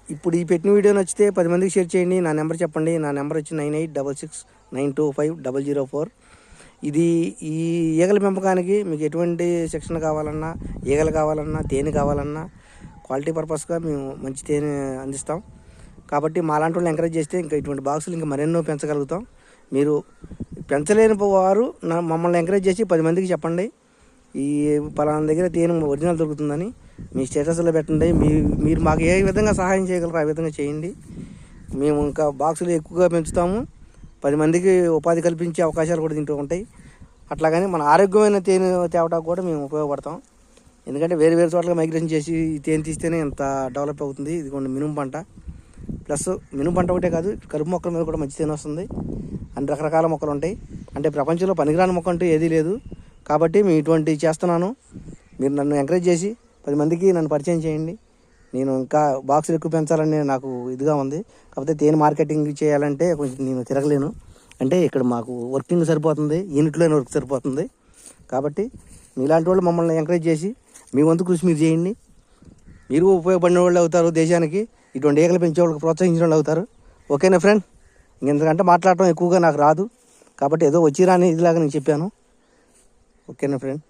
ఇప్పుడు ఈ పెట్టిన వీడియో నచ్చితే 10 మందికి షేర్ చేయండి. నా నెంబర్ చెప్పండి. నా నెంబర్ వచ్చి 9866925004. ఇది ఈ ఈగల పెంపకానికి మీకు ఎటువంటి శిక్షణ కావాలన్నా, ఈగలు కావాలన్నా, తేనె కావాలన్నా క్వాలిటీ పర్పస్గా మేము మంచి తేనె అందిస్తాం. కాబట్టి మాలాంటి వాళ్ళని ఎంకరేజ్ చేస్తే ఇంకా ఇటువంటి బాక్సులు ఇంకా మరెన్నో పెంచగలుగుతాం. మీరు పెంచలేని వారు మమ్మల్ని ఎంకరేజ్ చేసి 10 మందికి చెప్పండి, ఈ పలానా దగ్గర తేనె ఒరిజినల్ దొరుకుతుందని మీ స్టేటస్లో పెట్టండి. మీరు మాకు ఏ విధంగా సహాయం చేయగలరో ఆ విధంగా చేయండి. మేము ఇంకా బాక్సులు ఎక్కువగా పెంచుతాము. 10 మందికి ఉపాధి కల్పించే అవకాశాలు కూడా దీంట్లో ఉంటాయి. అట్లాగని మన ఆరోగ్యమైన తేనె తేవడానికి కూడా మేము ఉపయోగపడతాం. ఎందుకంటే వేరు వేరు చోట్ల మైగ్రేషన్ చేసి ఈ తేనె తీస్తేనే ఎంత డెవలప్ అవుతుంది. ఇది కొన్ని మినుము పంట, ప్లస్ మినుము పంట ఒకటే కాదు, కలుపు మొక్కల మీద కూడా మంచి తేనె వస్తుంది. అన్ని రకరకాల మొక్కలు ఉంటాయి. అంటే ప్రపంచంలో పనికిరాని మొక్క అంటూ ఏదీ లేదు. కాబట్టి మేము ఇటువంటి చేస్తున్నాను. మీరు నన్ను ఎంకరేజ్ చేసి 10 మందికి నన్ను పరిచయం చేయండి. నేను ఇంకా బాక్సులు ఎక్కువ పెంచాలని నాకు ఇదిగా ఉంది. కాకపోతే తేనె మార్కెటింగ్ చేయాలంటే కొంచెం నేను తిరగలేను. అంటే ఇక్కడ మాకు వర్కింగ్ సరిపోతుంది, యూనిట్లోనే వర్క్ సరిపోతుంది. కాబట్టి మీలాంటి వాళ్ళు మమ్మల్ని ఎంకరేజ్ చేసి మీ వంతు కృషి మీరు చేయండి. మీరు ఉపయోగపడిన వాళ్ళు అవుతారు దేశానికి. ఇటువంటి ఈగలు పెంచే వాళ్ళకి ప్రోత్సహించిన వాళ్ళు అవుతారు. ఓకేనా ఫ్రెండ్? ఇంకెంతకంటే మాట్లాడటం ఎక్కువగా నాకు రాదు. కాబట్టి ఏదో వచ్చి రాని ఇదిలాగా నేను చెప్పాను. ఓకేనా ఫ్రెండ్?